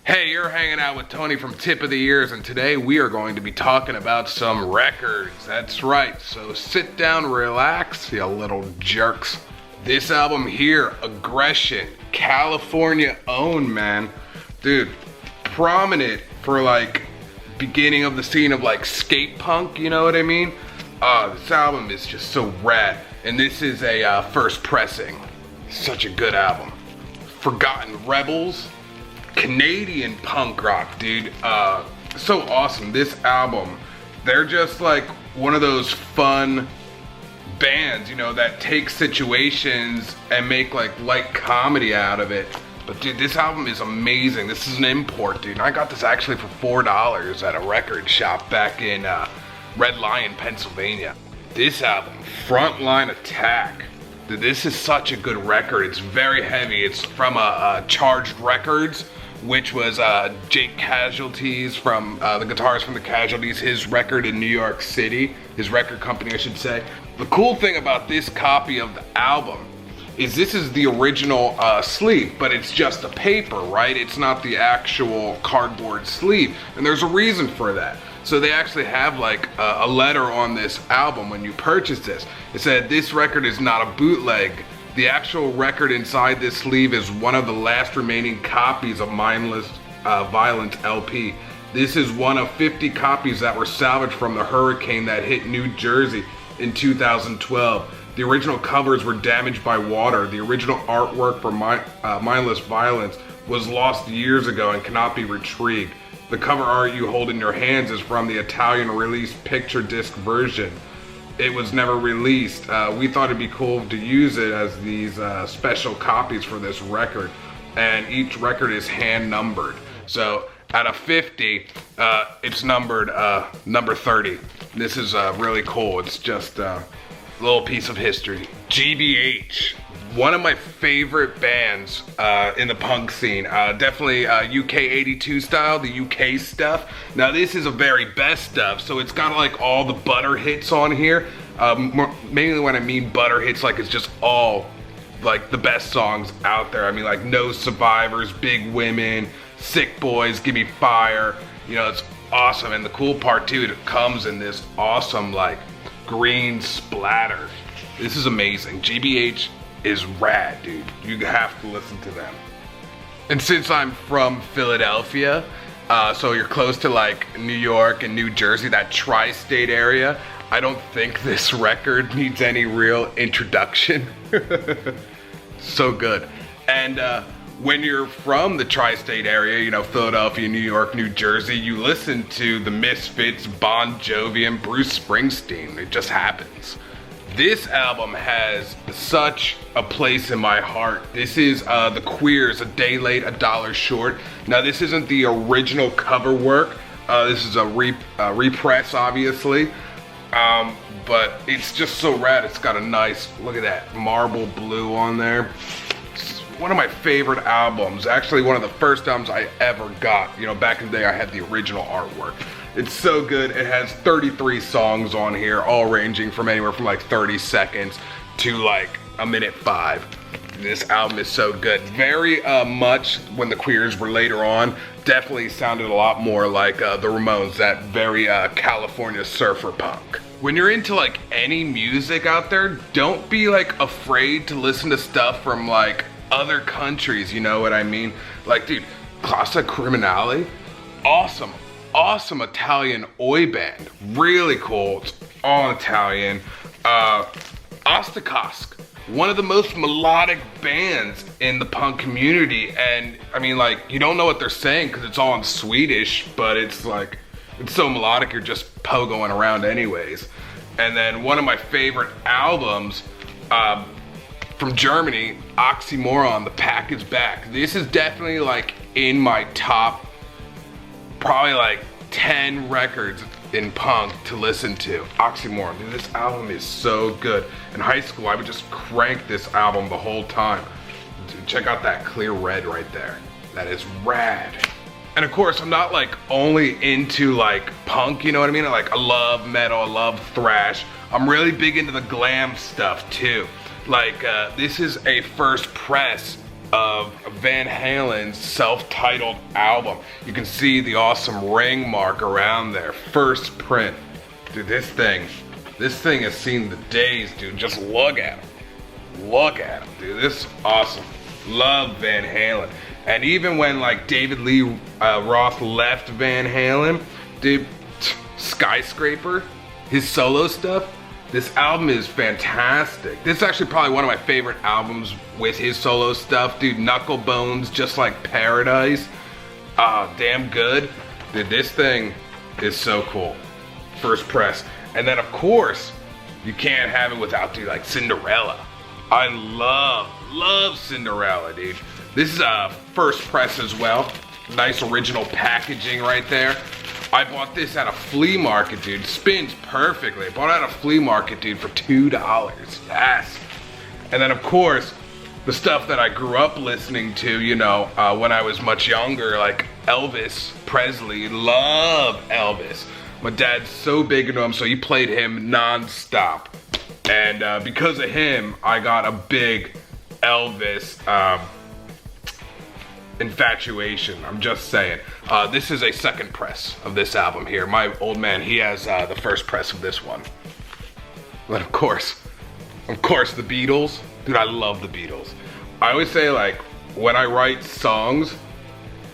Hey, you're hanging out with Tony from Tip of the Ears, and today we are going to be talking about some records. That's right, so sit down, relax, you little jerks. This album here, Aggression, California owned, man. Dude, prominent for like beginning of the scene of like skate punk, you know what I mean? This album is just so rad, and this is a first pressing. Such a good album. Forgotten Rebels, Canadian punk rock, dude. So awesome. This album, they're just like one of those fun bands, you know, that take situations and make like light comedy out of it. But dude, this album is amazing. This is an import, dude. I got this actually for $4 at a record shop back in Red Lion, Pennsylvania. This album, Frontline Attack. Dude, this is such a good record. It's very heavy. It's from Charged Records, which was Jake Casualty's from the guitarist from the Casualties, his record in New York City, his record company, I should say. The cool thing about this copy of the album is this is the original sleeve, but it's just a paper, right? It's not the actual cardboard sleeve, and there's a reason for that. So they actually have like a letter on this album when you purchase this. It said, "This record is not a bootleg. The actual record inside this sleeve is one of the last remaining copies of Mindless Violence LP. This is one of 50 copies that were salvaged from the hurricane that hit New Jersey in 2012. The original covers were damaged by water. The original artwork for Mindless Violence was lost years ago and cannot be retrieved. The cover art you hold in your hands is from the Italian release picture disc version. It was never released. We thought it'd be cool to use it as these special copies for this record, and each record is hand numbered. So out of 50, it's numbered number 30. This is really cool. It's just a little piece of history. GBH, one of my favorite bands in the punk scene. Definitely UK 82 style, the UK stuff. Now this is a very best stuff, so it's got like all the butter hits on here. Mainly when I mean butter hits, like it's just all like the best songs out there. I mean like No Survivors, Big Women, Sick Boys, Give Me Fire. You know, it's awesome. And the cool part too, it comes in this awesome like green splatter. This is amazing. GBH is rad, dude. You have to listen to them. And since I'm from Philadelphia, so you're close to like New York and New Jersey, that tri-state area, I don't think this record needs any real introduction. So good. And when you're from the tri-state area, you know, Philadelphia, New York, New Jersey, you listen to the Misfits, Bon Jovi, and Bruce Springsteen. It just happens. This album has such a place in my heart. This is The Queers, A Day Late, A Dollar Short. Now this isn't the original cover work. This is a repress, obviously. But it's just so rad. It's got a nice, look at that, marble blue on there. It's one of my favorite albums. Actually, one of the first albums I ever got. You know, back in the day I had the original artwork. It's so good. It has 33 songs on here, all ranging from anywhere from like 30 seconds to like a minute 5. This album is so good. Very much when the Queers were later on, definitely sounded a lot more like the Ramones, that very California surfer punk. When you're into like any music out there, don't be like afraid to listen to stuff from like other countries, you know what I mean? Like, dude, Classe Criminale, awesome. Awesome Italian oi band, really cool. It's all Italian. Ostakask, one of the most melodic bands in the punk community, and I mean like you don't know what they're saying because it's all in Swedish, but it's like it's so melodic you're just pogoing around anyways. And then one of my favorite albums from Germany, Oxymoron, The Pack Is Back. This is definitely like in my top probably like 10 records in punk to listen to. Oxymoron, dude, this album is so good. In high school, I would just crank this album the whole time. Dude, check out that clear red right there. That is rad. And of course, I'm not like only into like punk, you know what I mean? I love metal, I love thrash. I'm really big into the glam stuff too. Like this is a first press of Van Halen's self-titled album. You can see the awesome ring mark around there. First print. Dude, this thing has seen the days, dude. Just look at him. Look at him, dude. This is awesome. Love Van Halen. And even when like David Lee Roth left Van Halen, dude, Skyscraper, his solo stuff, this album is fantastic. This is actually probably one of my favorite albums with his solo stuff, dude. Knuckle Bones, Just Like Paradise. Damn good. Dude, this thing is so cool. First press. And then of course, you can't have it without, dude, like Cinderella. I love Cinderella, dude. This is a first press as well. Nice original packaging right there. I bought this at a flea market, dude. Spins perfectly. I bought it at a flea market, dude, for $2. Yes. And then, of course, the stuff that I grew up listening to, you know, when I was much younger, like Elvis Presley. Love Elvis. My dad's so big into him, so he played him non-stop. And because of him, I got a big Elvis infatuation. I'm just saying. This is a second press of this album here. My old man, he has the first press of this one. But of course, the Beatles. Dude, I love the Beatles. I always say, like, when I write songs,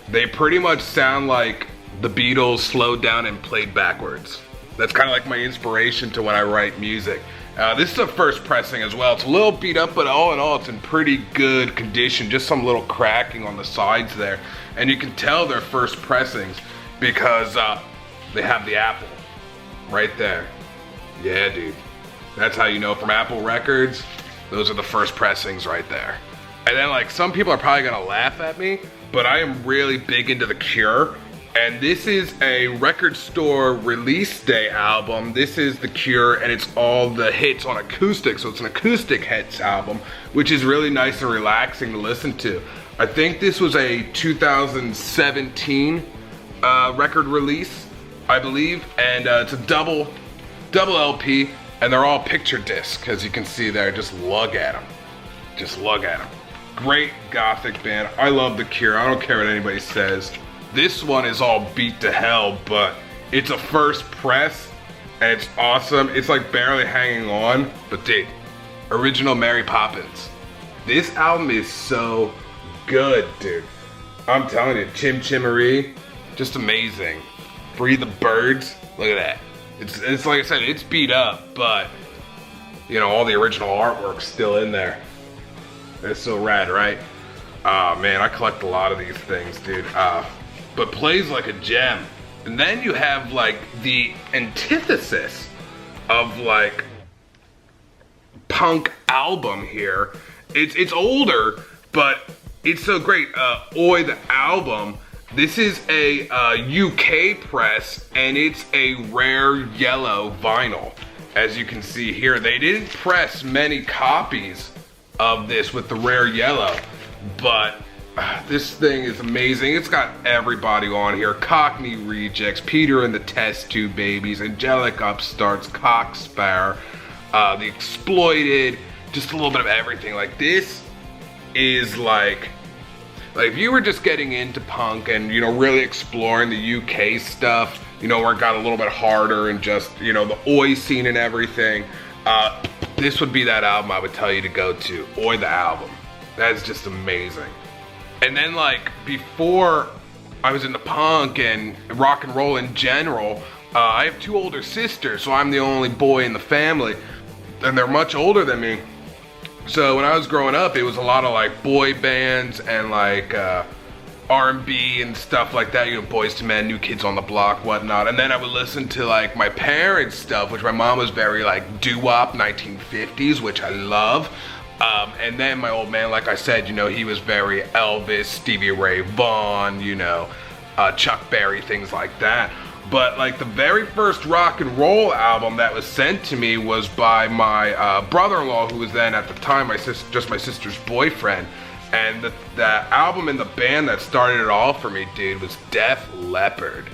they pretty much sound like the Beatles slowed down and played backwards. That's kind of like my inspiration to when I write music. This is a first pressing as well. It's a little beat up, but all in all, it's in pretty good condition. Just some little cracking on the sides there. And you can tell they're first pressings because they have the Apple right there. Yeah, dude. That's how you know from Apple Records. Those are the first pressings right there. And then, like, some people are probably gonna laugh at me, but I am really big into The Cure. And this is a record store release day album. This is The Cure, and it's all the hits on acoustic. So it's an acoustic hits album, which is really nice and relaxing to listen to. I think this was a 2017 record release, I believe. And it's a double LP, and they're all picture disc, as you can see there. Just look at them. Just look at them. Great gothic band. I love The Cure. I don't care what anybody says. This one is all beat to hell, but it's a first press, and it's awesome. It's like barely hanging on, but dude, original Mary Poppins. This album is so good, dude. I'm telling you, Chim Chimery, just amazing. Free the Birds, look at that. It's like I said, it's beat up, but you know, all the original artwork's still in there. It's so rad, right? Man, I collect a lot of these things, dude. But plays like a gem. And then you have like the antithesis of like punk album here. It's older, but it's so great. Oi, the album. This is a UK press, and it's a rare yellow vinyl. As you can see here, they didn't press many copies of this with the rare yellow, but this thing is amazing. It's got everybody on here. Cockney Rejects, Peter and the Test Tube Babies, Angelic Upstarts, Cockspur, The Exploited, just a little bit of everything. Like, this is like if you were just getting into punk and, you know, really exploring the UK stuff, you know, where it got a little bit harder and just, you know, the Oi scene and everything, this would be that album I would tell you to go to. Oi, the album. That's just amazing. And then, like, before I was into punk and rock and roll in general, I have two older sisters, so I'm the only boy in the family, and they're much older than me. So when I was growing up, it was a lot of like boy bands and like R&B and stuff like that, you know, Boys to Men, New Kids on the Block, whatnot. And then I would listen to like my parents' stuff, which my mom was very like doo-wop 1950s, which I love. And then my old man, like I said, you know, he was very Elvis, Stevie Ray Vaughan, you know, Chuck Berry, things like that. But like the very first rock and roll album that was sent to me was by my brother-in-law, who was then at the time just my sister's boyfriend. And the album and the band that started it all for me, dude, was Def Leppard.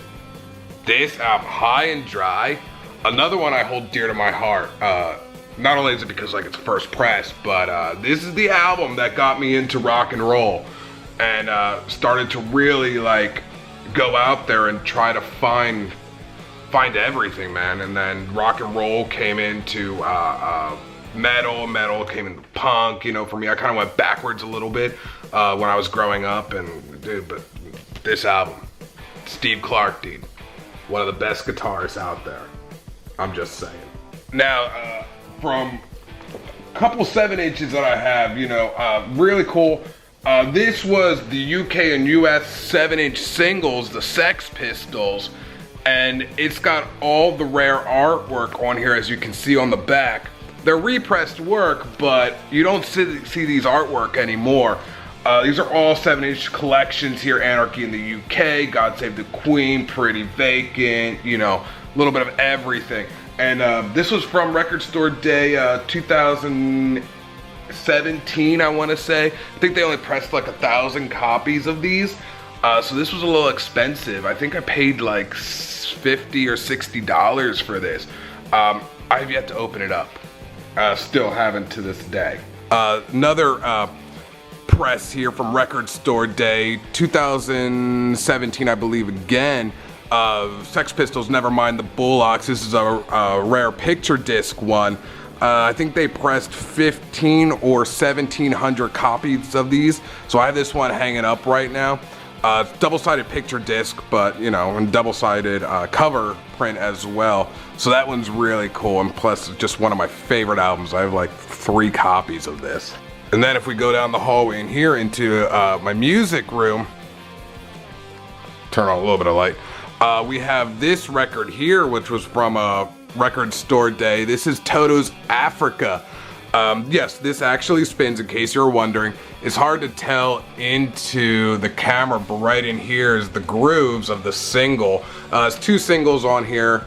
This album, High and Dry, another one I hold dear to my heart. not only is it because like it's first press, but this is the album that got me into rock and roll, and started to really like go out there and try to find everything, man. And then rock and roll came into metal came into punk. You know, for me, I kind of went backwards a little bit when I was growing up, and dude, but this album, Steve Clark, dude, one of the best guitarists out there. I'm just saying. Now, from a couple 7-inches that I have, you know, really cool. This was the UK and US 7-inch singles, the Sex Pistols, and it's got all the rare artwork on here, as you can see on the back. They're repressed work, but you don't see these artwork anymore. These are all 7-inch collections here. Anarchy in the UK, God Save the Queen, Pretty Vacant, you know, a little bit of everything. And this was from Record Store Day 2017, I want to say. I think they only pressed like 1,000 copies of these. So this was a little expensive. I think I paid like $50 or $60 for this. I've yet to open it up. Still haven't to this day. Another press here from Record Store Day 2017, I believe again. Sex Pistols, Nevermind the Bullocks. This is a rare picture disc one. I think they pressed 15 or 1,700 copies of these. So I have this one hanging up right now. Double-sided picture disc, but you know, and double-sided cover print as well. So that one's really cool, and plus just one of my favorite albums. I have like 3 copies of this. And then if we go down the hallway in here into my music room, turn on a little bit of light. We have this record here, which was from a Record Store Day. This is Toto's Africa. Yes, this actually spins, in case you're wondering. It's hard to tell into the camera, but right in here is the grooves of the single. It's 2 singles on here,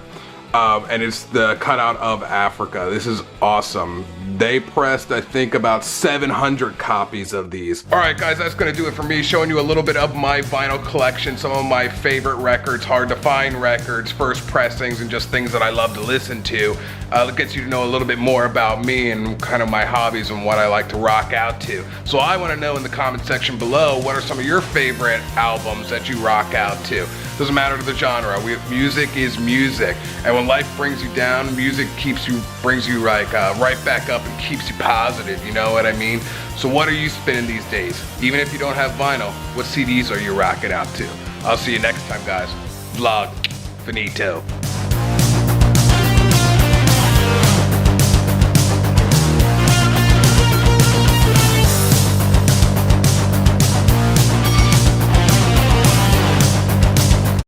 and it's the cutout of Africa. This is awesome. They pressed, I think, about 700 copies of these. All right, guys, that's gonna do it for me, showing you a little bit of my vinyl collection, some of my favorite records, hard to find records, first pressings, and just things that I love to listen to. It gets you to know a little bit more about me and kind of my hobbies and what I like to rock out to. So I wanna know in the comment section below, what are some of your favorite albums that you rock out to? Doesn't matter the genre. Music is music, and when life brings you down, music brings you like right back up and keeps you positive. You know what I mean? So what are you spinning these days? Even if you don't have vinyl, what CDs are you rocking out to? I'll see you next time, guys. Vlog finito.